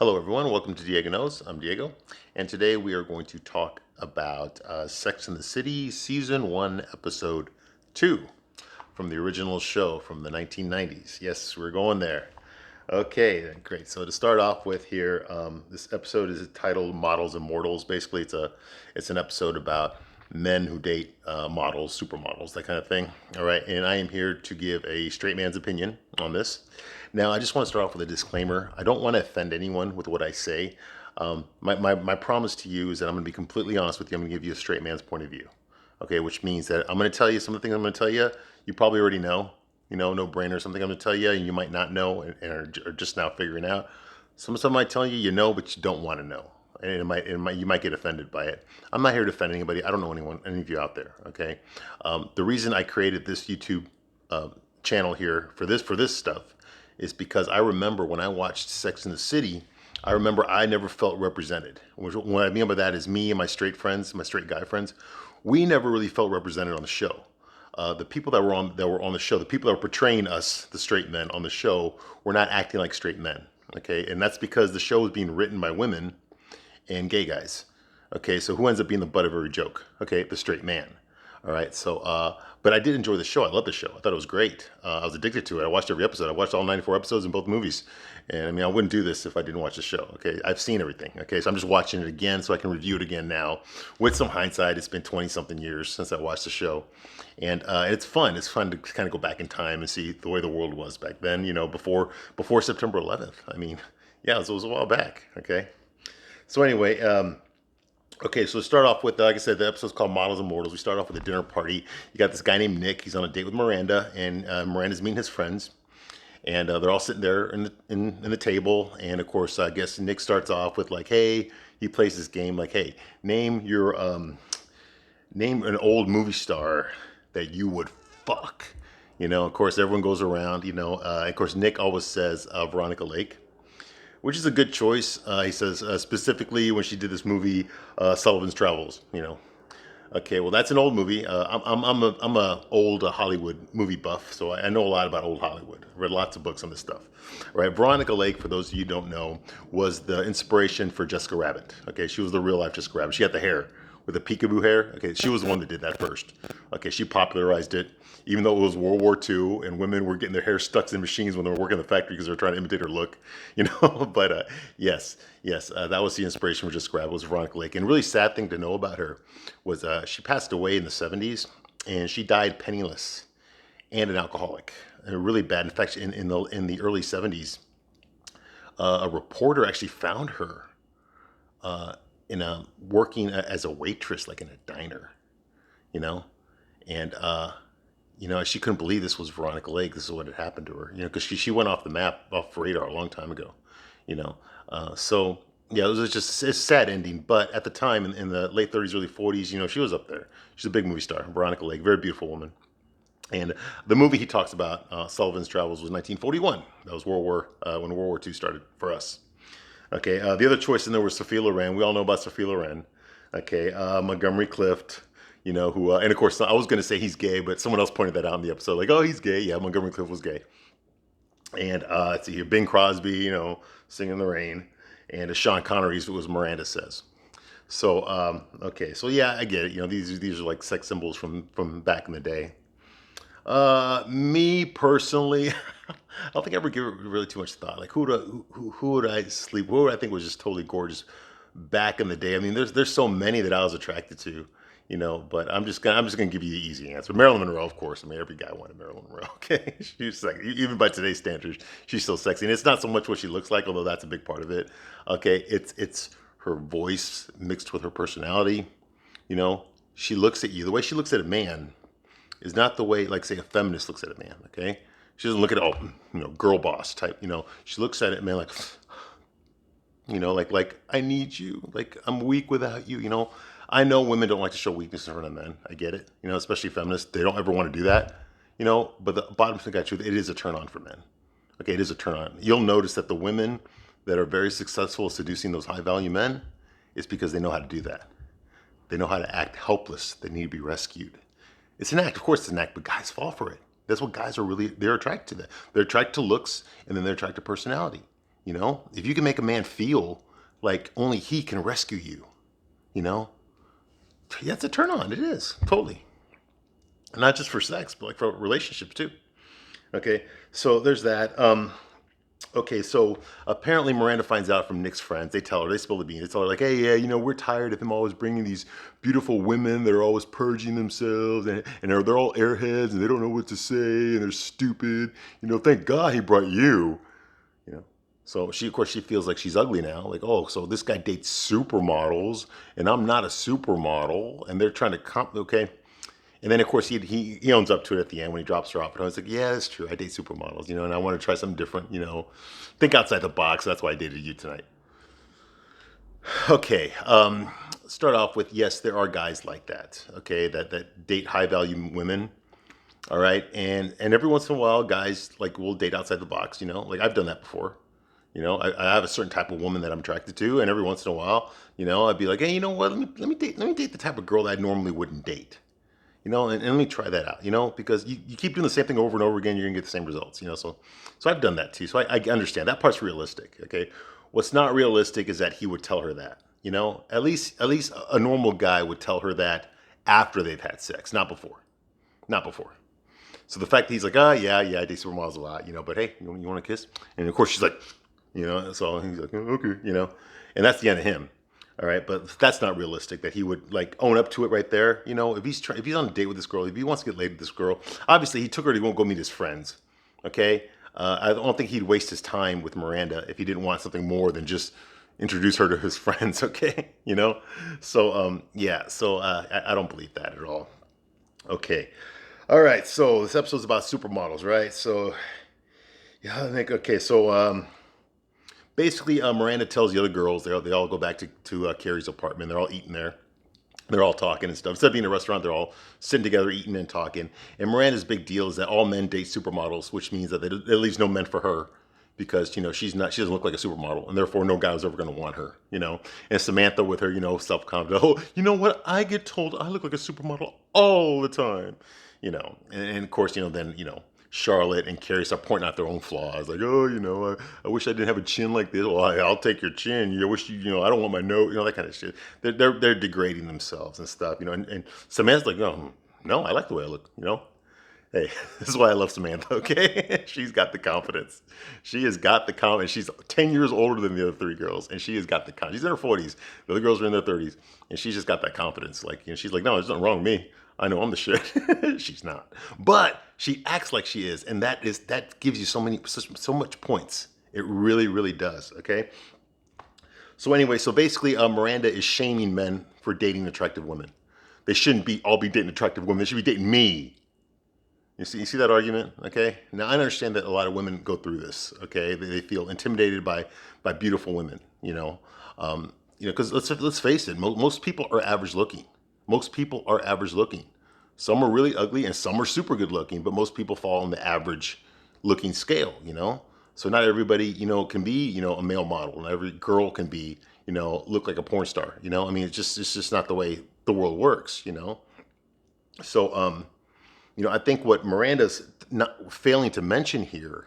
Hello, everyone. Welcome to Diego Knows. I'm Diego, and today we are going to talk about Sex and the City Season 1, Episode 2 from the original show from the 1990s. Yes, we're going there. Okay, then great. So to start off with here, this episode is titled "Models and Mortals." Basically, it's an episode about men who date models, supermodels, that kind of thing. All right, and I am here to give a straight man's opinion on this. Now, I just want to start off with a disclaimer. I don't want to offend anyone with what I say. My promise to you is that I'm going to be completely honest with you. I'm going to give you a straight man's point of view. Okay, which means that I'm going to tell you some of the things I'm going to tell you. You probably already know, no brainer, something I'm going to tell you, and you might not know and are just now figuring out. Some might tell you but you don't want to know, and you might get offended by it. I'm not here to offend anybody. I don't know any of you out there. Okay, the reason I created this YouTube channel here for this stuff is because I remember when I watched Sex and the City. I remember I never felt represented. What I mean by that is me and my straight friends, my straight guy friends, we never really felt represented on the show. The people that were on the show, the people that were portraying us, the straight men on the show, were not acting like straight men. Okay, and that's because the show was being written by women and gay guys. Okay, so who ends up being the butt of every joke? Okay, the straight man. All right, so but I did enjoy the show. I love the show. I thought it was great. I was addicted to it. I watched every episode. I watched all 94 episodes in both movies. And I mean, I wouldn't do this if I didn't watch the show. Okay, I've seen everything. Okay, so I'm just watching it again so I can review it again now. With some hindsight, it's been 20 something years since I watched the show, and it's fun. It's fun to kind of go back in time and see the way the world was back then. Before September 11th. I mean, yeah, it was a while back. Okay, so anyway. Okay, so to start off with, like I said, the episode's called Models and Mortals. We start off with a dinner party. You got this guy named Nick. He's on a date with Miranda, and Miranda's meeting his friends. And they're all sitting there in the table. And of course, I guess Nick starts off with like, hey, he plays this game like, hey, name an old movie star that you would fuck. Of course, everyone goes around. Of course, Nick always says Veronica Lake, which is a good choice. He says specifically when she did this movie, Sullivan's Travels. Okay, well that's an old movie. I'm a old Hollywood movie buff, so I know a lot about old Hollywood. I've read lots of books on this stuff. Right, Veronica Lake, for those of you who don't know, was the inspiration for Jessica Rabbit. Okay, she was the real life Jessica Rabbit. She had the hair with the peekaboo hair. Okay, she was the one that did that first. Okay, she popularized it, even though it was World War II and women were getting their hair stuck in machines when they were working in the factory because they were trying to imitate her look. But yes, that was the inspiration for Jessica Rabbit, was Veronica Lake. And really sad thing to know about her was she passed away in the 70s, and she died penniless and an alcoholic. And a really bad infection in the early 70s. A reporter actually found her in a working as a waitress, like in a diner, you know, and she couldn't believe this was Veronica Lake. This is what had happened to her, because she went off the map, off radar a long time ago, you know. So yeah, it was just a sad ending. But at the time, in the late 30s, early 40s, she was up there. She's a big movie star, Veronica Lake, very beautiful woman. And the movie he talks about, Sullivan's Travels, was 1941. That was when World War II started for us. Okay, the other choice in there was Sophia Loren. We all know about Sophia Loren. Okay, Montgomery Clift, and of course, I was going to say he's gay, but someone else pointed that out in the episode, like, oh, he's gay. Yeah, Montgomery Clift was gay. And let's see here, Bing Crosby, Singing in the Rain, and Sean Connery was Miranda Says. So, okay, so yeah, I get it. These are like sex symbols from back in the day. Me personally, I don't think I ever give it really too much thought. Like who would I sleep? Who would I think was just totally gorgeous back in the day? I mean, there's so many that I was attracted to, But I'm just gonna give you the easy answer. Marilyn Monroe, of course. I mean, every guy wanted Marilyn Monroe. Okay, she's sexy. Even by today's standards, she's still sexy. And it's not so much what she looks like, although that's a big part of it. Okay, it's her voice mixed with her personality. She looks at you the way she looks at a man is not the way, like, say, a feminist looks at a man. Okay, she doesn't look at girl boss type. She looks at it, man, like, like I need you, like I'm weak without you. I know women don't like to show weakness in front of men. I get it. Especially feminists, they don't ever want to do that. But the bottom thing, truth, it is a turn on for men. Okay, it is a turn on. You'll notice that the women that are very successful at seducing those high value men is because they know how to do that. They know how to act helpless. They need to be rescued. It's an act, of course, it's an act, but guys fall for it. That's what guys are they're attracted to. That they're attracted to looks, and then they're attracted to personality. You know, if you can make a man feel like only he can rescue you, you know, yeah, it's a turn on. It is totally. Not just for sex, but like for relationships too. Okay, so there's that. Okay, so apparently Miranda finds out from Nick's friends. They tell her, they spill the beans. They tell her like, hey, yeah, you know, we're tired of him always bringing these beautiful women that are always purging themselves, and they're all airheads, and they don't know what to say, and they're stupid. You know, thank God he brought you. You know, so she, of course, she feels like she's ugly now. Like, oh, so this guy dates supermodels, and I'm not a supermodel, and they're trying to okay. And then, of course, he owns up to it at the end when he drops her off. And I was like, yeah, that's true. I date supermodels, you know, and I want to try something different, you know, think outside the box. That's why I dated you tonight. Okay. Start off with, yes, there are guys like that, okay, that date high value women. All right. And every once in a while, guys like will date outside the box, you know, like I've done that before. You know, I have a certain type of woman that I'm attracted to, and every once in a while, you know, I'd be like, hey, you know what? Let me date the type of girl that I normally wouldn't date. You know, and let me try that out, you know, because you keep doing the same thing over and over again, you're gonna get the same results, you know. So I've done that too. So I understand that part's realistic. Okay. What's not realistic is that he would tell her that, you know, at least a normal guy would tell her that after they've had sex, not before. Not before. So the fact that he's like, yeah, I date supermodels a lot, you know, but hey, you want to kiss? And of course she's like, you know, so he's like, "Oh, okay, you know, and that's the end of him. All right, but that's not realistic that he would like own up to it right there. You know, if he's on a date with this girl, if he wants to get laid with this girl, obviously he took her. He won't go meet his friends. Okay, I don't think he'd waste his time with Miranda if he didn't want something more than just introduce her to his friends. Okay, you know, so yeah, so I don't believe that at all. Okay, all right, so this episode's about supermodels, right? So yeah, I think okay, so basically, Miranda tells the other girls they all go back to Carrie's apartment. They're all eating there. They're all talking and stuff. Instead of being in a restaurant, they're all sitting together, eating and talking. And Miranda's big deal is that all men date supermodels, which means that there leaves no men for her because you know she doesn't look like a supermodel, and therefore no guy was ever going to want her. You know, and Samantha with her, you know, self confident. Oh, you know what? I get told I look like a supermodel all the time. You know, and of course, you know, then you know Charlotte and Carrie start pointing out their own flaws. Like, oh, you know, I wish I didn't have a chin like this. Well, I'll take your chin. You wish you know, I don't want my nose. You know, that kind of shit. They're degrading themselves and stuff. You know, and Samantha's like, no, I like the way I look. You know, hey, this is why I love Samantha. Okay, she's got the confidence. She has got the confidence. She's 10 years older than the other three girls, and she has got the confidence. She's in her 40s. The other girls are in their 30s, and she's just got that confidence. Like, you know, she's like, no, there's nothing wrong with me. I know I'm the shit. She's not, but she acts like she is, and that gives you so much points. It really, really does. Okay. So anyway, so basically, Miranda is shaming men for dating attractive women. They shouldn't all be dating attractive women. They should be dating me. You see that argument? Okay. Now I understand that a lot of women go through this. Okay, they feel intimidated by beautiful women. You know, because let's face it, most people are average looking. Most people are average looking. Some are really ugly and some are super good looking, but most people fall on the average looking scale, you know? So not everybody, you know, can be, you know, a male model. Not every girl can be, you know, look like a porn star, you know? I mean, it's just not the way the world works, you know? So, you know, I think what Miranda's not failing to mention here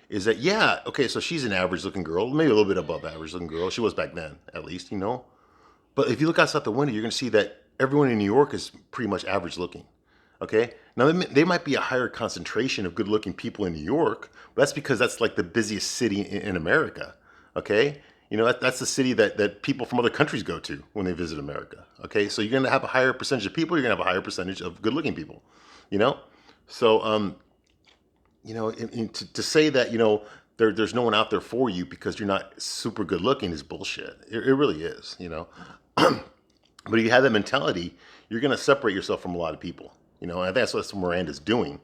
is that, yeah, okay, so she's an average looking girl, maybe a little bit above average looking girl. She was back then, at least, you know? But if you look outside the window, you're going to see that everyone in New York is pretty much average looking. Okay. Now, they might be a higher concentration of good looking people in New York, but that's because that's like the busiest city in America. Okay. You know, that's the city that people from other countries go to when they visit America. Okay. So you're going to have a higher percentage of people, you're going to have a higher percentage of good looking people, you know? So, you know, to say that, you know, there's no one out there for you because you're not super good looking is bullshit. It really is, you know? But if you have that mentality, you're going to separate yourself from a lot of people. You know, and that's what Miranda's doing.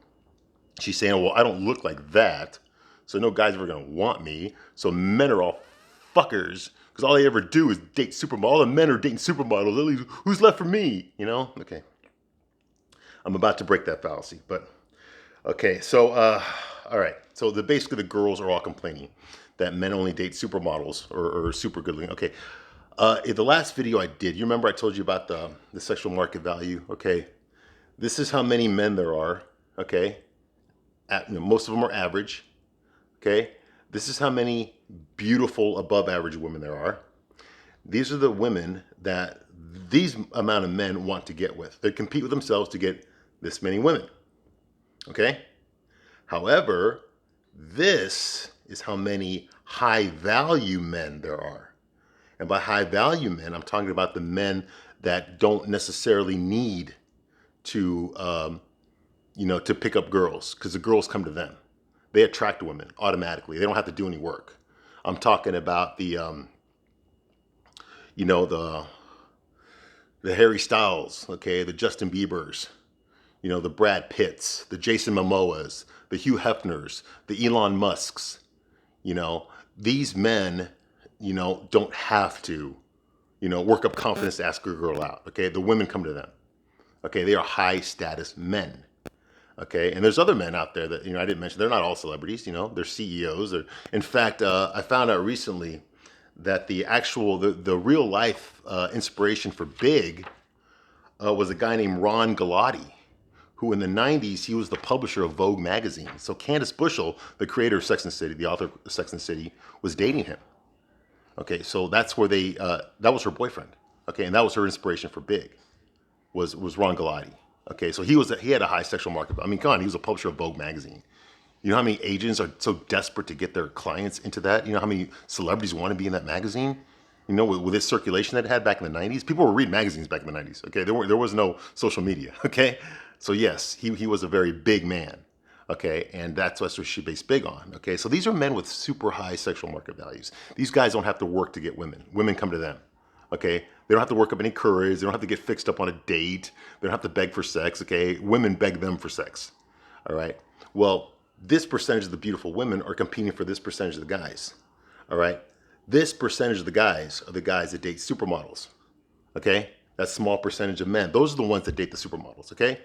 She's saying, well, I don't look like that, so no guy's ever going to want me. So men are all fuckers because all they ever do is date supermodels. All the men are dating supermodels. Who's left for me? You know? Okay. I'm about to break that fallacy, but okay. So, all right. So basically the girls are all complaining that men only date supermodels or super good looking. Okay. In the last video I did, you remember I told you about the sexual market value? Okay, this is how many men there are. Okay, you know, most of them are average. Okay, This is how many beautiful above average women there are. These are the women that these amount of men want to get with. They compete with themselves to get this many women. Okay? However, this is how many high value men there are. And by high value men, I'm talking about the men that don't necessarily need to, to pick up girls, because the girls come to them. They attract women automatically. They don't have to do any work. I'm talking about the Harry Styles, okay, the Justin Biebers, the Brad Pitts, the Jason Momoas, the Hugh Hefners, the Elon Musks. These men, don't have to, work up confidence to ask a girl out. Okay, the women come to them. Okay, they are high status men. Okay, and there's other men out there that I didn't mention. They're not all celebrities. They're CEOs. In fact, I found out recently that the real life inspiration for Big was a guy named Ron Galati, who in the 90s, he was the publisher of Vogue magazine. So Candace Bushell, the creator of Sex and the City, the author of Sex and the City, was dating him. Okay, so that's where that was her boyfriend. Okay, and that was her inspiration for Big, was Ron Galati. Okay, so he had a high sexual market. I mean, come on, he was a publisher of Vogue magazine. You know how many agents are so desperate to get their clients into that? You know how many celebrities want to be in that magazine? With this circulation that it had back in the 90s, people were reading magazines back in the 90s. Okay, there was no social media. Okay, so yes, he was a very big man. Okay, and that's what she based Big on. Okay, so these are men with super high sexual market values. These guys don't have to work to get women. Women come to them. Okay, they don't have to work up any courage. They don't have to get fixed up on a date. They don't have to beg for sex. Okay, women beg them for sex. All right. Well, this percentage of the beautiful women are competing for this percentage of the guys. All right. This percentage of the guys are the guys that date supermodels. Okay, that small percentage of men. Those are the ones that date the supermodels. Okay.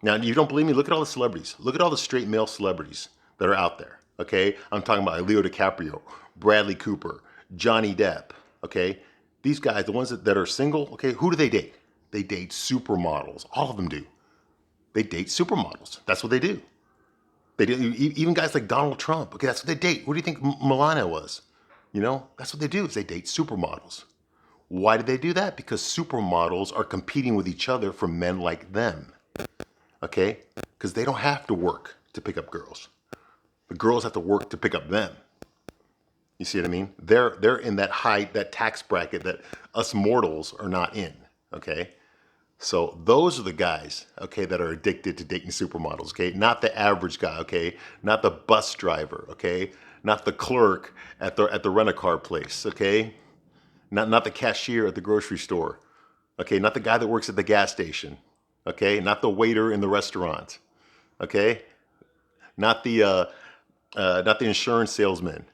Now, if you don't believe me, look at all the celebrities. Look at all the straight male celebrities that are out there. Okay, I'm talking about Leo DiCaprio, Bradley Cooper, Johnny Depp. Okay. These guys, the ones that are single, okay, who do they date? They date supermodels. All of them do. They date supermodels. That's what they do. They do. Even guys like Donald Trump, okay, that's what they date. What do you think Melania was? That's what they do, is they date supermodels. Why do they do that? Because supermodels are competing with each other for men like them. Okay? Because they don't have to work to pick up girls. The girls have to work to pick up them. You see what I mean? They're in that tax bracket that us mortals are not in. Okay? So those are the guys, okay, that are addicted to dating supermodels, okay? Not the average guy, okay? Not the bus driver, okay? Not the clerk at the rent-a-car place, okay? Not the cashier at the grocery store, okay? Not the guy that works at the gas station, okay? Not the waiter in the restaurant, okay? Not the insurance salesman.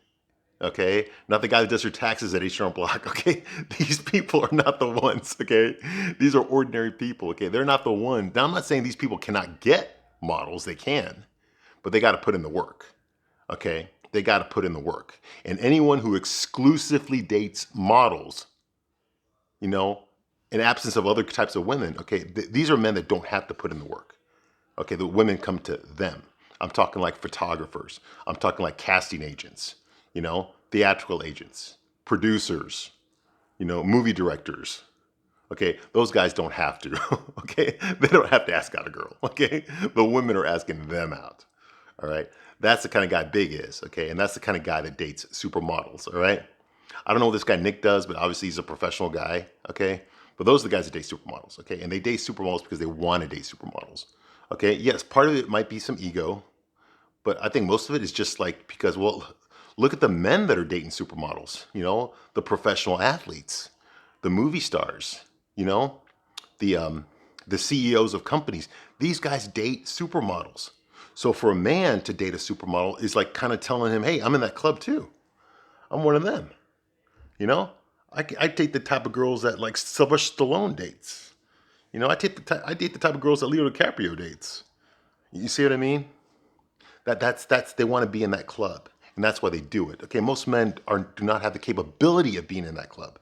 Okay, not the guy that does your taxes at H&R Block. Okay, these people are not the ones. Okay, these are ordinary people. Okay, they're not the one. Now, I'm not saying these people cannot get models. They can, but they got to put in the work. Okay, they got to put in the work. And anyone who exclusively dates models, in absence of other types of women, okay, these are men that don't have to put in the work. Okay, the women come to them. I'm talking like photographers. I'm talking like casting agents. Theatrical agents, producers, movie directors. Okay, those guys don't have to. Okay, they don't have to ask out a girl. Okay, the women are asking them out. All right, that's the kind of guy Big is. Okay, and that's the kind of guy that dates supermodels. All right, I don't know what this guy Nick does, but obviously he's a professional guy. Okay, but those are the guys that date supermodels. Okay, and they date supermodels because they want to date supermodels. Okay, yes, part of it might be some ego, but I think most of it is just like because, well, look at the men that are dating supermodels, the professional athletes, the movie stars, the CEOs of companies. These guys date supermodels. So for a man to date a supermodel is like kind of telling him, hey, I'm in that club too. I'm one of them. I date the type of girls that like Sylvester Stallone dates. I date the type of girls that Leo DiCaprio dates. You see what I mean? That's they want to be in that club. And that's why they do it. Okay, most men do not have the capability of being in that club.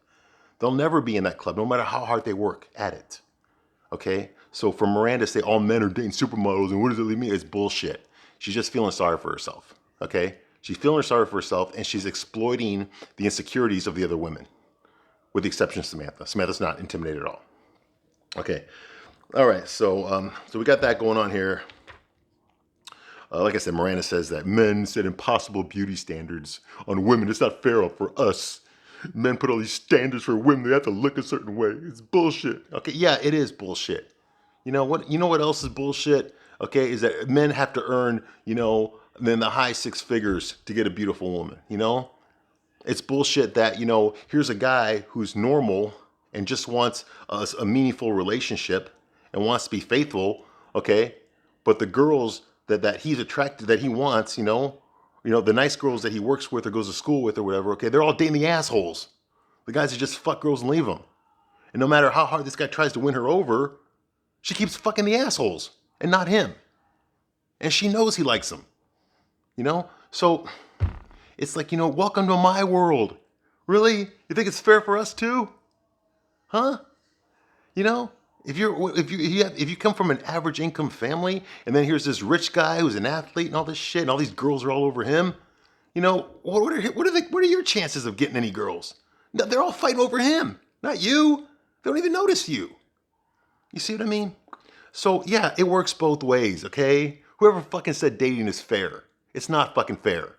They'll never be in that club, no matter how hard they work at it. Okay, so for Miranda to say all men are dating supermodels and what does it leave me? It's bullshit. She's just feeling sorry for herself. Okay, She's feeling sorry for herself, and she's exploiting the insecurities of the other women, with the exception of Samantha. Samantha's not intimidated at all. Okay. All right. So we got that going on here. Like I said, Miranda says that men set impossible beauty standards on women. It's not fair for us. Men put all these standards for women. They have to look a certain way. It's bullshit. Okay, yeah, it is bullshit. You know what? You know what else is bullshit? Okay, is that men have to earn, then the high six figures to get a beautiful woman. It's bullshit that, here's a guy who's normal and just wants a meaningful relationship and wants to be faithful. Okay, but the girls that he's attracted, that he wants, the nice girls that he works with or goes to school with or whatever, okay, they're all dating the assholes. The guys that just fuck girls and leave them. And no matter how hard this guy tries to win her over, she keeps fucking the assholes and not him. And she knows he likes them. So it's like, welcome to my world. Really? You think it's fair for us too? Huh? If you come from an average income family, and then here's this rich guy who's an athlete and all this shit, and all these girls are all over him, what are your chances of getting any girls? No, they're all fighting over him, not you. They don't even notice you. You see what I mean? So yeah, it works both ways, okay? Whoever fucking said dating is fair, it's not fucking fair.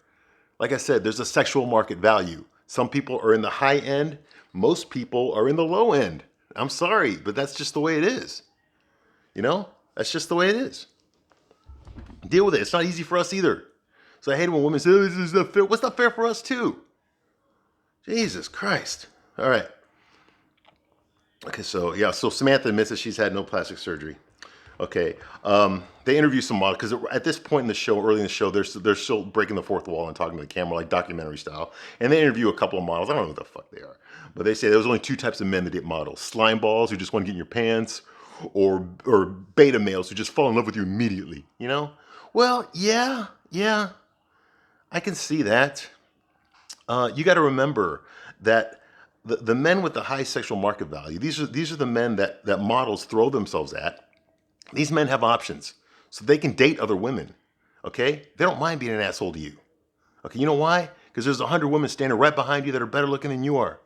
Like I said, there's a sexual market value. Some people are in the high end. Most people are in the low end. I'm sorry, but that's just the way it is. That's just the way it is. Deal with it. It's not easy for us either. So I hate it when women say, oh, this is not fair. What's not fair for us too? Jesus Christ. All right. Okay, so Samantha admits that she's had no plastic surgery. Okay, they interview some models, because at this point in the show, early in the show, they're still breaking the fourth wall and talking to the camera, like documentary style. And they interview a couple of models. I don't know what the fuck they are. But they say there was only two types of men that date models. Slime balls who just want to get in your pants, or beta males who just fall in love with you immediately, Well, yeah, I can see that. You got to remember that the men with the high sexual market value, these are the men that models throw themselves at. These men have options, so they can date other women, okay? They don't mind being an asshole to you. Okay, you know why? Because there's 100 women standing right behind you that are better looking than you are.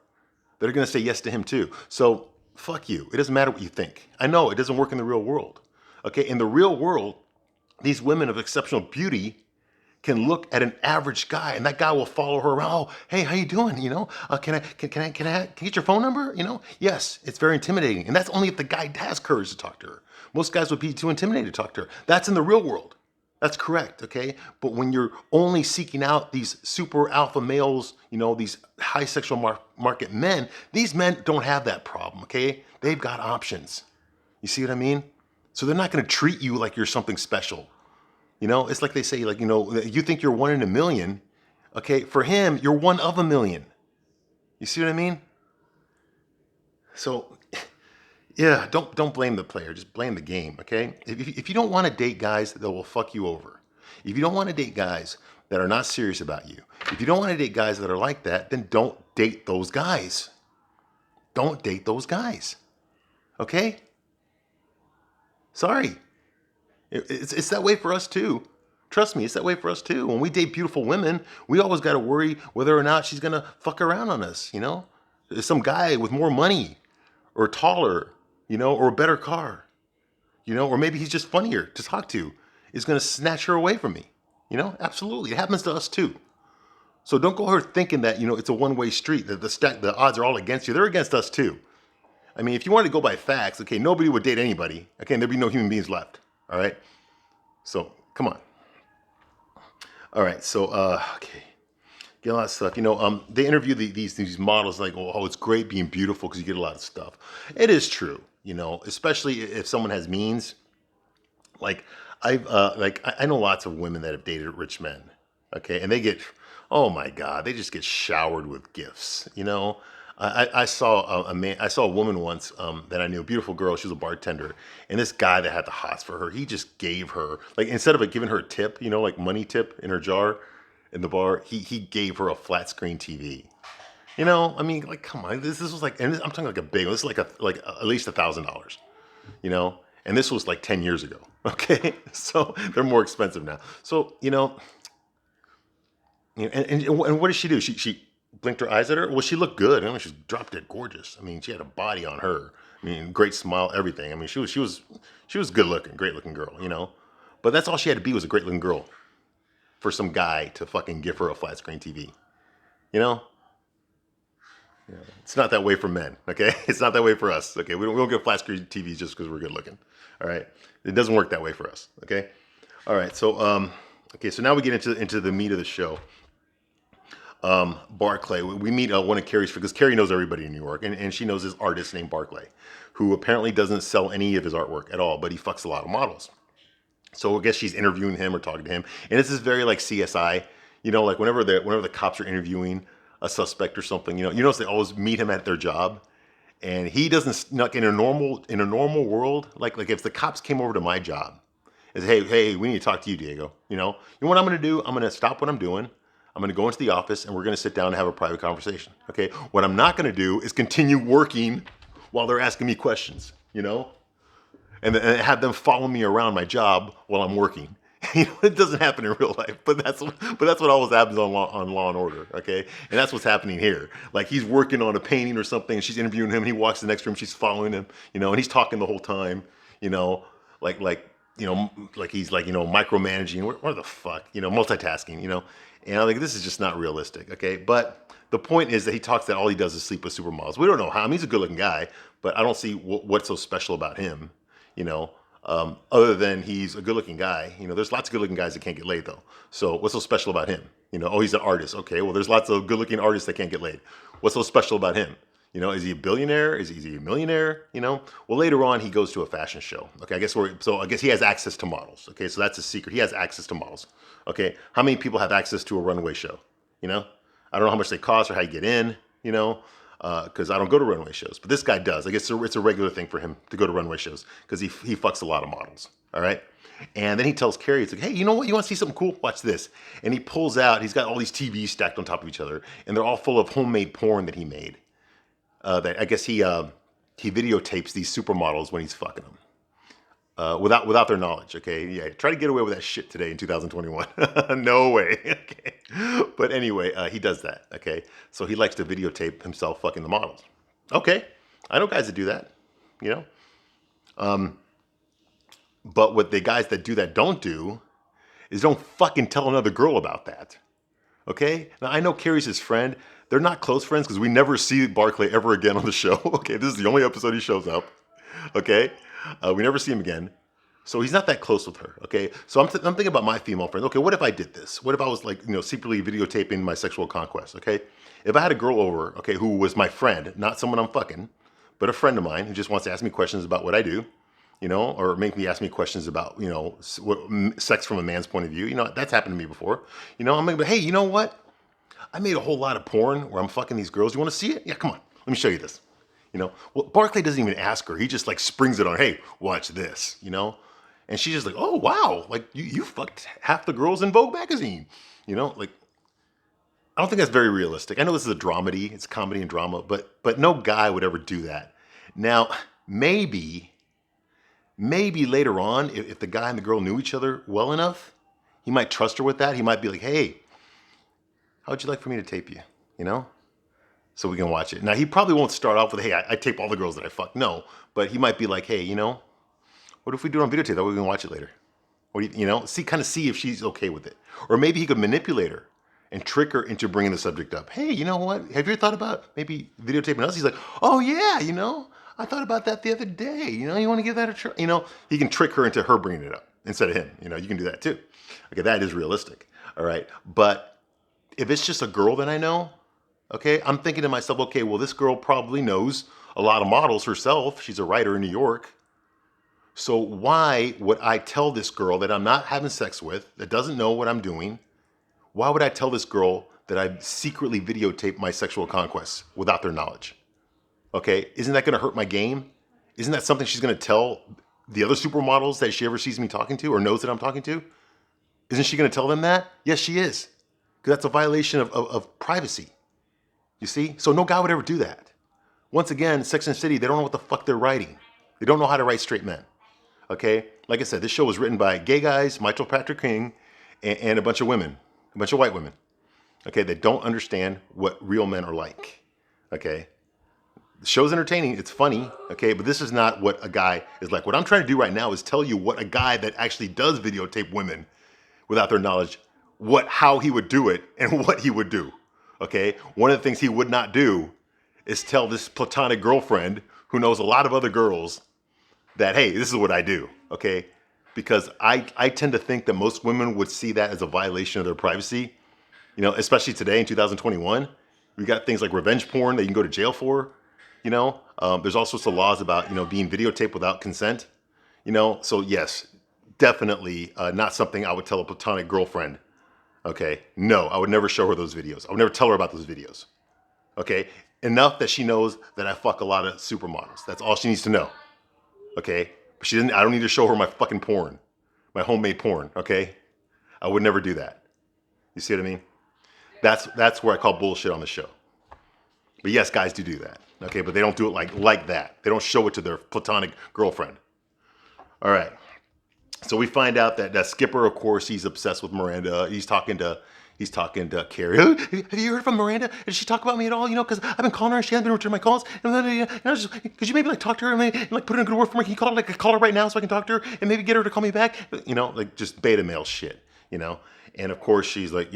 That are going to say yes to him too. So, fuck you. It doesn't matter what you think. I know, it doesn't work in the real world. Okay, in the real world, these women of exceptional beauty can look at an average guy, and that guy will follow her around. Oh, hey, how you doing? Can I get your phone number? Yes, it's very intimidating, and that's only if the guy has courage to talk to her. Most guys would be too intimidated to talk to her. That's in the real world. That's correct, okay? But when you're only seeking out these super alpha males, these high sexual market men, these men don't have that problem, okay? They've got options. You see what I mean? So they're not going to treat you like you're something special. It's like they say, you think you're one in a million. Okay, for him, you're one of a million. You see what I mean? So, yeah, don't blame the player. Just blame the game, okay? If you don't want to date guys that will fuck you over, if you don't want to date guys that are not serious about you, if you don't want to date guys that are like that, then don't date those guys. Don't date those guys, okay? Sorry. It's that way for us too. Trust me, it's that way for us too. When we date beautiful women, we always got to worry whether or not she's going to fuck around on us, Some guy with more money or taller, or a better car, or maybe he's just funnier to talk to, is going to snatch her away from me. Absolutely. It happens to us too. So don't go here thinking that, it's a one-way street, that the odds are all against you. They're against us too. I mean, if you wanted to go by facts, okay, nobody would date anybody. Okay, and there'd be no human beings left. All right? So, come on. All right, so, okay. Get a lot of stuff. They interview these models like, oh, it's great being beautiful because you get a lot of stuff. It is true, especially if someone has means. Like, I know lots of women that have dated rich men, okay? And they get, oh my God, they just get showered with gifts, I saw a woman once that I knew, a beautiful girl. She was a bartender, and this guy that had the hots for her, he just gave her, like, instead of giving her a tip, like money tip in her jar in the bar, he gave her a flat screen TV. I mean, like, come on, this was like, and I'm talking like a big one. This is like at least $1,000, and this was like 10 years ago. Okay, so they're more expensive now. So And what did she do? She blinked her eyes at her. Well, she looked good. I mean, she's drop dead gorgeous. I mean, she had a body on her. I mean, great smile, everything. I mean, she was good looking, great looking girl. But that's all she had to be was a great looking girl for some guy to fucking give her a flat screen TV. You know, it's not that way for men. Okay, it's not that way for us. Okay, we don't get flat screen TVs just because we're good looking. All right, it doesn't work that way for us. Okay, all right. So now we get into the meat of the show. Barclay. We meet one of Carrie's because Carrie knows everybody in New York, and she knows this artist named Barclay, who apparently doesn't sell any of his artwork at all, but he fucks a lot of models. So I guess she's interviewing him or talking to him, and this is very like CSI. Like whenever the cops are interviewing a suspect or something, you notice they always meet him at their job, and he doesn't like in a normal world. Like if the cops came over to my job, and say, hey, we need to talk to you, Diego. You know what I'm gonna do? I'm gonna stop what I'm doing. I'm going to go into the office and we're going to sit down and have a private conversation. Okay. What I'm not going to do is continue working while they're asking me questions, and have them follow me around my job while I'm working. It doesn't happen in real life, but that's what always happens on Law and Order. Okay. And that's what's happening here. Like he's working on a painting or something and she's interviewing him and he walks to the next room. She's following him, and he's talking the whole time, like he's like, micromanaging, what the fuck, multitasking, and I'm like, this is just not realistic, okay? But the point is that he talks that all he does is sleep with supermodels. We don't know how. I mean, he's a good-looking guy, but I don't see what's so special about him, other than he's a good-looking guy. There's lots of good-looking guys that can't get laid, though. So what's so special about him? He's an artist. Okay, well, there's lots of good-looking artists that can't get laid. What's so special about him? Is he a billionaire? Is he a millionaire? Well, later on he goes to a fashion show. Okay, I guess he has access to models. Okay, so that's a secret. He has access to models. Okay, how many people have access to a runway show? I don't know how much they cost or how you get in. Because I don't go to runway shows, but this guy does. I guess it's a regular thing for him to go to runway shows because he fucks a lot of models. All right. And then he tells Carrie, it's like, hey, you know what? You want to see something cool? Watch this. And he pulls out, he's got all these TVs stacked on top of each other, and they're all full of homemade porn that he made. That I guess he videotapes these supermodels when he's fucking them, without their knowledge. Okay, yeah, try to get away with that shit today in 2021. No way. Okay, but anyway, he does that. Okay, so he likes to videotape himself fucking the models. Okay, I know guys that do that. But what the guys that do that don't do is don't fucking tell another girl about that. Okay, now I know Carrie's his friend. They're not close friends because we never see Barclay ever again on the show. Okay, this is the only episode he shows up. Okay, we never see him again. So he's not that close with her. Okay, so I'm thinking about my female friends. Okay, what if I did this? What if I was like, secretly videotaping my sexual conquest? Okay, if I had a girl over, okay, who was my friend, not someone I'm fucking, but a friend of mine who just wants to ask me questions about what I do, or make me ask me questions about, sex from a man's point of view. That's happened to me before. I'm like, hey, you know what? I made a whole lot of porn where I'm fucking these girls. You want to see it? Yeah, come on. Let me show you this. Well, Barclay doesn't even ask her. He just like springs it on. Hey, watch this. And she's just like, oh wow, like you fucked half the girls in Vogue magazine. Like I don't think that's very realistic. I know this is a dramedy. It's comedy and drama, but no guy would ever do that. Now maybe later on, if the guy and the girl knew each other well enough, he might trust her with that. He might be like, hey, how would you like for me to tape you? So we can watch it. Now, he probably won't start off with, hey, I tape all the girls that I fuck. No, but he might be like, hey, what if we do it on videotape? That way we can watch it later. Or, see if she's okay with it. Or maybe he could manipulate her and trick her into bringing the subject up. Hey, you know what? Have you ever thought about maybe videotaping us? He's like, oh, yeah, I thought about that the other day. You want to give that a try? He can trick her into her bringing it up instead of him. You can do that too. Okay, that is realistic. All right. But if it's just a girl that I know, okay, I'm thinking to myself, okay, well, this girl probably knows a lot of models herself. She's a writer in New York. So why would I tell this girl that I'm not having sex with, that doesn't know what I'm doing? Why would I tell this girl that I secretly videotape my sexual conquests without their knowledge? Okay, isn't that going to hurt my game? Isn't that something she's going to tell the other supermodels that she ever sees me talking to or knows that I'm talking to? Isn't she going to tell them that? Yes, she is. Because that's a violation of privacy. You see? So no guy would ever do that. Once again, Sex and the City, they don't know what the fuck they're writing. They don't know how to write straight men. Okay? Like I said, this show was written by gay guys, Michael Patrick King, and a bunch of women, a bunch of white women. okay, that don't understand what real men are like, okay? The show's entertaining, it's funny, okay, but this is not what a guy is like. What I'm trying to do right now is tell you what a guy that actually does videotape women without their knowledge, how he would do it and what he would do, okay? One of the things he would not do is tell this platonic girlfriend who knows a lot of other girls that, hey, this is what I do, okay? Because I tend to think that most women would see that as a violation of their privacy, especially today in 2021. We got things like revenge porn that you can go to jail for, There's all sorts of laws about, being videotaped without consent, So yes, definitely not something I would tell a platonic girlfriend, okay? No, I would never show her those videos. I would never tell her about those videos, okay? Enough that she knows that I fuck a lot of supermodels. That's all she needs to know, okay? But I don't need to show her my fucking porn, my homemade porn, okay? I would never do that. You see what I mean? That's where I call bullshit on the show. But yes, guys do that, okay? But they don't do it like that. They don't show it to their platonic girlfriend. All right. So we find out that Skipper, of course, he's obsessed with Miranda. He's talking to Carrie. Oh, have you heard from Miranda? Did she talk about me at all? Because I've been calling her and she hasn't been returning my calls. Could you maybe talk to her and put in a good word for me? Can you call her right now so I can talk to her and maybe get her to call me back? Just beta male shit. And of course she's like,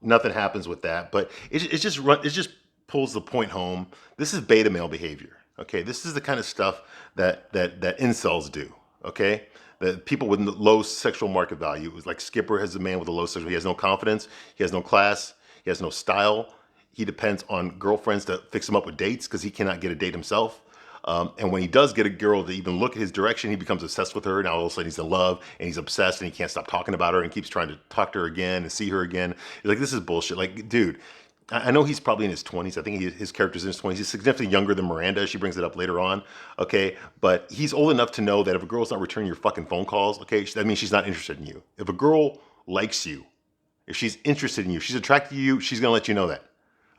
nothing happens with that. But it just pulls the point home. This is beta male behavior. Okay, this is the kind of stuff that incels do. Okay. The people with low sexual market value is like Skipper has a man with a low sexual. He has no confidence. He has no class. He has no style. He depends on girlfriends to fix him up with dates because he cannot get a date himself. And when he does get a girl to even look at his direction, he becomes obsessed with her. Now all of a sudden he's in love and he's obsessed and he can't stop talking about her and keeps trying to talk to her again and see her again. He's like, this is bullshit. Like, dude, I know he's probably in his 20s. I think his character's in his 20s. He's significantly younger than Miranda. She brings it up later on. Okay. But he's old enough to know that if a girl's not returning your fucking phone calls, okay, that means she's not interested in you. If a girl likes you, if she's interested in you, she's attracted to you, she's going to let you know that.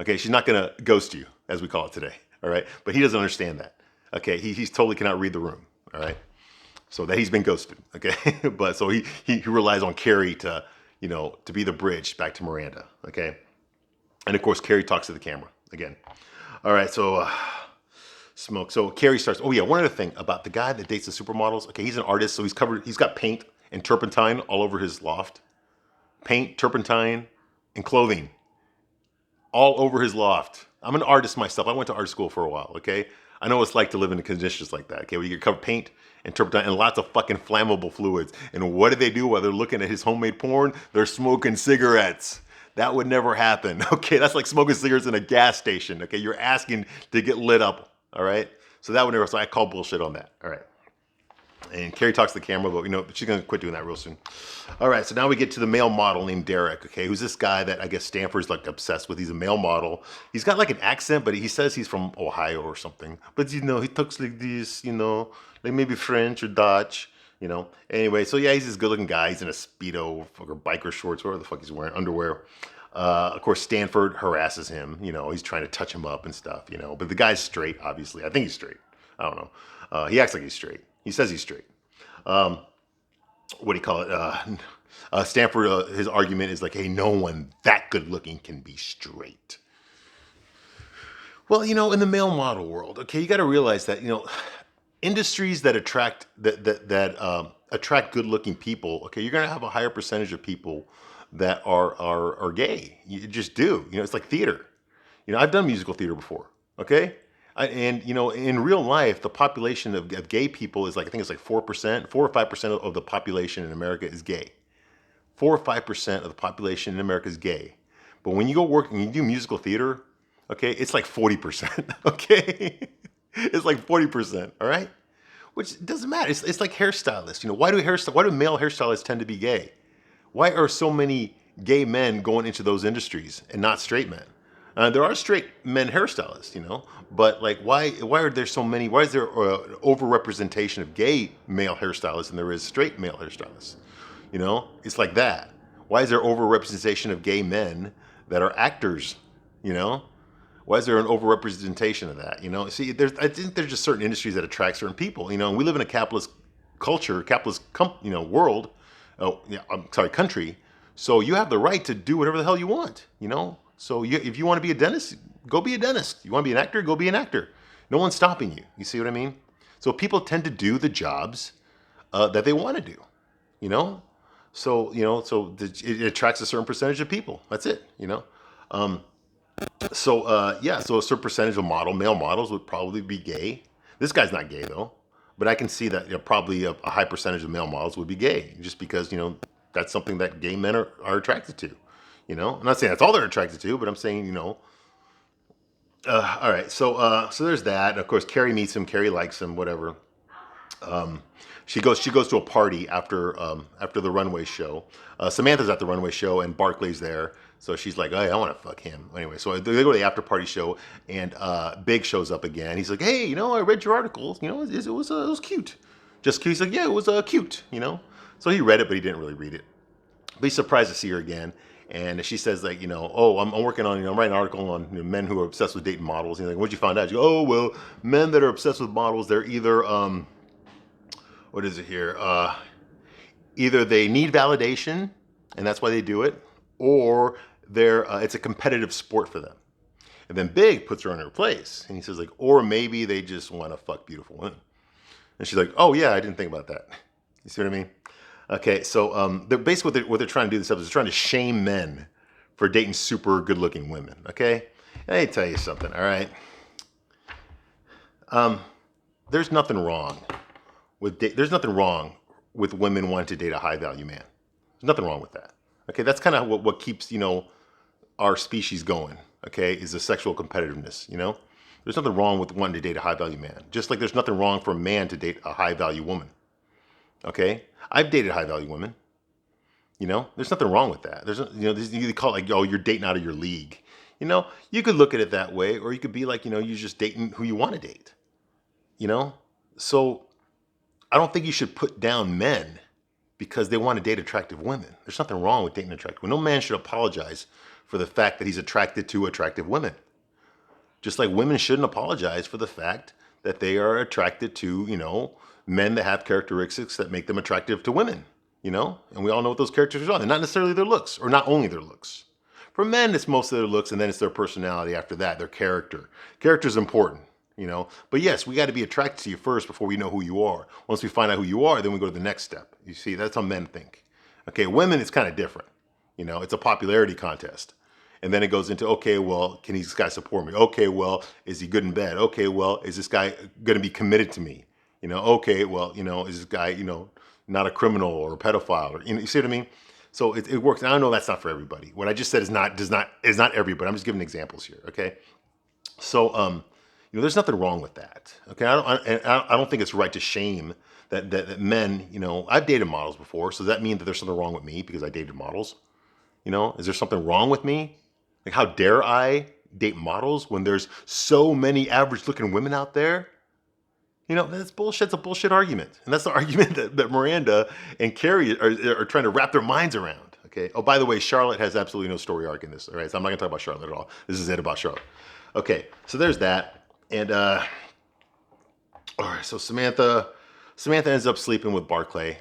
Okay. She's not going to ghost you, as we call it today. All right. But he doesn't understand that. Okay. He's totally cannot read the room. All right. So that he's been ghosted. Okay. But so he relies on Carrie to be the bridge back to Miranda. Okay. And of course, Carrie talks to the camera again. All right, so smoke. So Carrie starts. Oh yeah, one other thing about the guy that dates the supermodels. Okay, he's an artist, so he's got paint and turpentine all over his loft. Paint, turpentine, and clothing all over his loft. I'm an artist myself. I went to art school for a while. Okay, I know what it's like to live in conditions like that. Okay, where you get covered paint and turpentine and lots of fucking flammable fluids. And what do they do while they're looking at his homemade porn? They're smoking cigarettes. That would never happen. Okay, that's like smoking cigarettes in a gas station. Okay, you're asking to get lit up. All right, so that would never. So I call bullshit on that. All right. And Carrie talks to the camera, but she's gonna quit doing that real soon. All right, so now we get to the male model named Derek. Okay, who's this guy that I guess Stanford's like obsessed with? He's a male model. He's got like an accent, but he says he's from Ohio or something. But he talks like this, like maybe French or Dutch. Anyway, so yeah, he's this good looking guy. He's in a Speedo or biker shorts, whatever the fuck he's wearing, underwear. Of course, Stanford harasses him. He's trying to touch him up and stuff, But the guy's straight, obviously. I think he's straight. I don't know. He acts like he's straight. He says he's straight. What do you call it? Stanford, his argument is like, hey, no one that good looking can be straight. Well, in the male model world, okay, you got to realize that, industries that attract attract good-looking people, okay, you're gonna have a higher percentage of people that are gay. You just do. It's like theater. I've done musical theater before. Okay, in real life, the population of gay people is I think it's like 4%, 4 or 5% of the population in America is gay. 4 or 5% of the population in America is gay. But when you go work and you do musical theater, okay, it's like 40%. Okay. It's like 40%, all right? Which doesn't matter. It's like hairstylists. Why do male hairstylists tend to be gay? Why are so many gay men going into those industries and not straight men? There are straight men hairstylists, but like why are there so many? Why is there an overrepresentation of gay male hairstylists than there is straight male hairstylists? It's like that. Why is there overrepresentation of gay men that are actors? Why is there an overrepresentation of that? See, I think there's just certain industries that attract certain people. And we live in a capitalist culture, world. Oh, yeah, I'm sorry, country. So you have the right to do whatever the hell you want. So if you want to be a dentist, go be a dentist. You want to be an actor, go be an actor. No one's stopping you. You see what I mean? So people tend to do the jobs that they want to do. You know, it attracts a certain percentage of people. That's it. So a certain percentage of male models would probably be gay. This guy's not gay though, but I can see that probably a high percentage of male models would be gay, just because that's something that gay men are attracted to. I'm not saying that's all they're attracted to, but I'm saying all right. So there's that. And of course, Carrie meets him. Carrie likes him. Whatever. She goes to a party after the runway show. Samantha's at the runway show and Barclay's there. So she's like, hey, I want to fuck him. Anyway, so they go to the after party show and Big shows up again. He's like, hey, I read your article. It was cute. Just cute. He's like, yeah, it was cute. So he read it, but he didn't really read it. But he's surprised to see her again. And she says like, oh, I'm working on, I'm writing an article on men who are obsessed with dating models. And he's like, what'd you find out? She goes, oh, well, men that are obsessed with models, they're either, what is it here? Either they need validation, and that's why they do it, or it's a competitive sport for them. And then Big puts her in her place, and he says like, or maybe they just want to fuck beautiful women. And she's like, oh yeah, I didn't think about that. You see what I mean? Okay, so they're basically what they're trying to do this episode is trying to shame men for dating super good-looking women. Okay, let me tell you something. All right, there's nothing wrong with women wanting to date a high-value man. There's nothing wrong with that. Okay, that's kind of what keeps our species going. Okay, is the sexual competitiveness. There's nothing wrong with wanting to date a high-value man. Just like there's nothing wrong for a man to date a high-value woman. Okay, I've dated high-value women. There's nothing wrong with that. You call it like, oh, you're dating out of your league. You could look at it that way, or you could be like, you're just dating who you want to date. So I don't think you should put down men because they want to date attractive women. There's nothing wrong with dating attractive women. No man should apologize for the fact that he's attracted to attractive women. Just like women shouldn't apologize for the fact that they are attracted to, men that have characteristics that make them attractive to women, and we all know what those characteristics are. They're not necessarily their looks, or not only their looks. For men, it's most of their looks, and then it's their personality after that, their character. Character is important, But yes, we got to be attracted to you first before we know who you are. Once we find out who you are, then we go to the next step. You see, that's how men think. Okay, women, it's kind of different. It's a popularity contest. And then it goes into, okay, well, can this guy support me? Okay, well, is he good in bed? Okay, well, is this guy going to be committed to me? Okay, well, is this guy, not a criminal or a pedophile? Or, you see what I mean? So it works. And I know that's not for everybody. What I just said is not everybody. I'm just giving examples here. Okay. So, there's nothing wrong with that. Okay. I don't think it's right to shame that men, I've dated models before. So does that mean that there's something wrong with me because I dated models? Is there something wrong with me? Like, how dare I date models when there's so many average looking women out there? That's bullshit. It's a bullshit argument. And that's the argument that Miranda and Carrie are trying to wrap their minds around. Okay. Oh, by the way, Charlotte has absolutely no story arc in this. All right. So I'm not going to talk about Charlotte at all. This is it about Charlotte. Okay. So there's that. And, all right. So Samantha ends up sleeping with Barclay.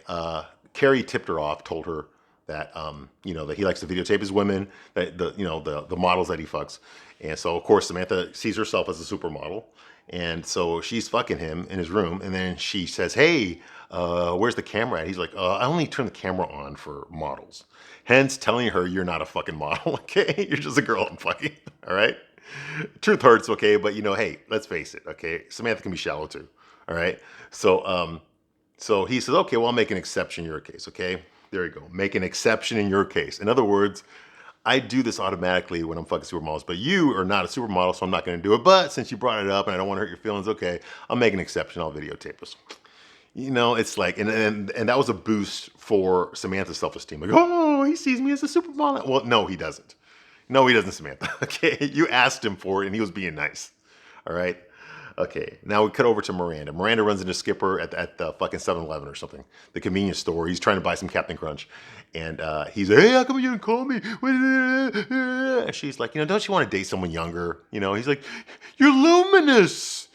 Carrie tipped her off, told her that, that he likes to videotape his women, that the models that he fucks. And so, of course, Samantha sees herself as a supermodel. And so she's fucking him in his room. And then she says, hey, where's the camera at? He's like, I only turn the camera on for models. Hence telling her you're not a fucking model, okay? You're just a girl I'm fucking, all right? Truth hurts, okay? But, hey, let's face it, okay? Samantha can be shallow too, all right? So he says, okay, well, I'll make an exception in your case, okay? There you go. Make an exception in your case. In other words, I do this automatically when I'm fucking supermodels, but you are not a supermodel, so I'm not going to do it. But since you brought it up and I don't want to hurt your feelings, okay, I'll make an exception. I'll videotape us. It's like, and that was a boost for Samantha's self-esteem. Like, oh, he sees me as a supermodel. Well, no, he doesn't. No, he doesn't, Samantha. Okay, you asked him for it, and he was being nice. All right. Okay, now we cut over to Miranda. Miranda runs into Skipper at the fucking 7-Eleven or something, the convenience store. He's trying to buy some Captain Crunch. And he's like, hey, how come you didn't call me? And she's like, don't you want to date someone younger? He's like, you're luminous.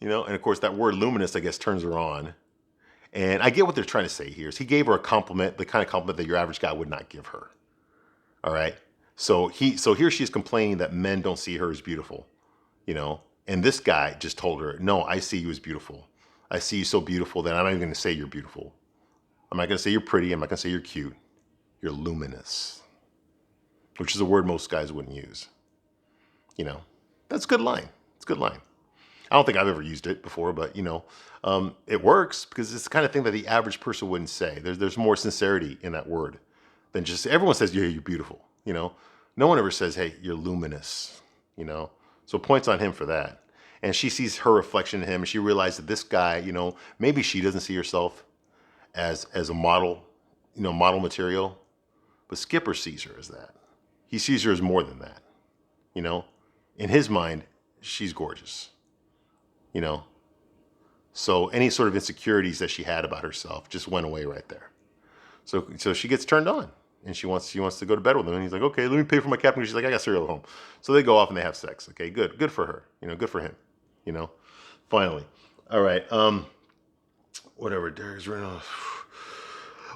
And of course that word luminous, I guess, turns her on. And I get what they're trying to say here. Is he gave her a compliment, the kind of compliment that your average guy would not give her. All right. So here she is complaining that men don't see her as beautiful, you know. And this guy just told her, no, I see you as beautiful. I see you so beautiful that I'm not even going to say you're beautiful. I'm not going to say you're pretty. I'm not going to say you're cute. You're luminous, which is a word most guys wouldn't use. You know, that's a good line. It's a good line. I don't think I've ever used it before, but you know, it works because it's the kind of thing that the average person wouldn't say. There's more sincerity in that word than just everyone says, yeah, you're beautiful. You know, no one ever says, hey, you're luminous. You know, so points on him for that. And she sees her reflection in him, and she realizes that this guy, you know, maybe she doesn't see herself as a model, you know, model material, but Skipper sees her as that. He sees her as more than that. You know, in his mind, she's gorgeous. You know, so any sort of insecurities that she had about herself just went away right there. So she gets turned on, and she wants to go to bed with him. And he's like, okay, let me pay for my captain. She's like, I got cereal at home. So they go off and they have sex. Okay, good for her. You know, good for him. You know, finally. All right. Whatever. Derek's running off.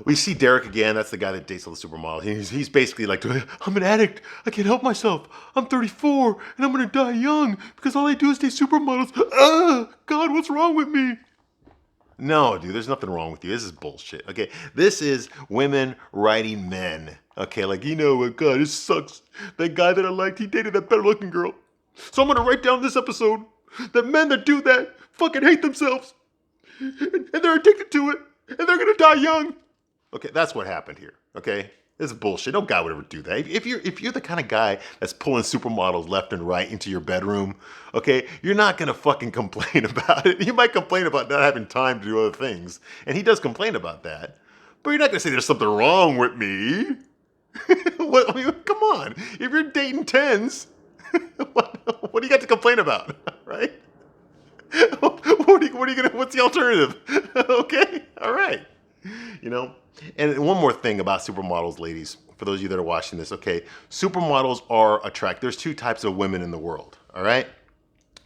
We see Derek again. That's the guy that dates all the supermodels. He's basically like, I'm an addict. I can't help myself. I'm 34 and I'm going to die young because all I do is date supermodels. God, what's wrong with me? No, dude, there's nothing wrong with you. This is bullshit. Okay, this is women writing men. Okay, like, you know what, God, this sucks. That guy that I liked, he dated that better looking girl. So I'm going to write down this episode that men that do that fucking hate themselves. And they're addicted to it. And they're going to die young. Okay, that's what happened here. Okay, this is bullshit. No guy would ever do that. If you're the kind of guy that's pulling supermodels left and right into your bedroom, okay, you're not gonna fucking complain about it. You might complain about not having time to do other things, and he does complain about that. But you're not gonna say there's something wrong with me. What? I mean, come on. If you're dating tens, what do you got to complain about, right? What's the alternative? Okay, all right. You know. And one more thing about supermodels, ladies, for those of you that are watching this, okay, supermodels are attractive. There's two types of women in the world, all right?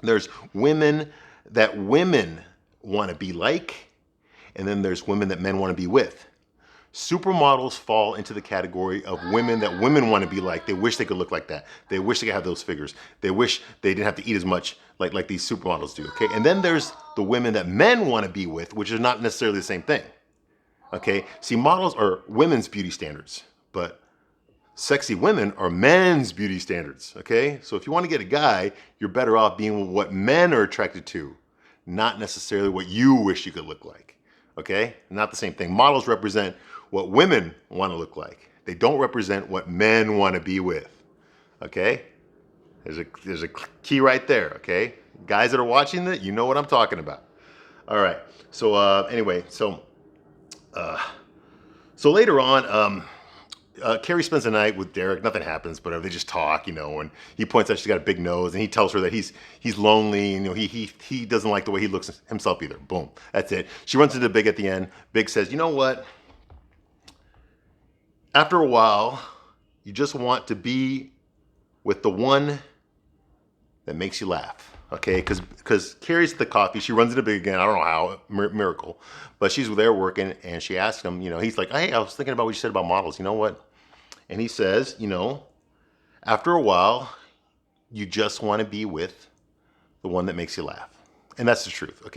There's women that women want to be like, and then there's women that men want to be with. Supermodels fall into the category of women that women want to be like. They wish they could look like that. They wish they could have those figures. They wish they didn't have to eat as much like these supermodels do, okay? And then there's the women that men want to be with, which is not necessarily the same thing. Okay, see, models are women's beauty standards, but sexy women are men's beauty standards. Okay, so if you want to get a guy, you're better off being what men are attracted to, not necessarily what you wish you could look like. Okay, not the same thing. Models represent what women want to look like. They don't represent what men want to be with. Okay, there's a key right there. Okay, guys that are watching that, you know what I'm talking about. All right, so anyway, so later on, Carrie spends the night with Derek. Nothing happens, but they just talk, you know. And he points out she's got a big nose, and he tells her that he's lonely, and you know he doesn't like the way he looks himself either. Boom, that's it. She runs into Big at the end. Big says, you know what? After a while, you just want to be with the one that makes you laugh. Okay, because Carrie's at the coffee. She runs into Big again. I don't know how, miracle. But she's there working, and she asks him, you know, he's like, hey, I was thinking about what you said about models. You know what? And he says, you know, after a while, you just want to be with the one that makes you laugh. And that's the truth, okay?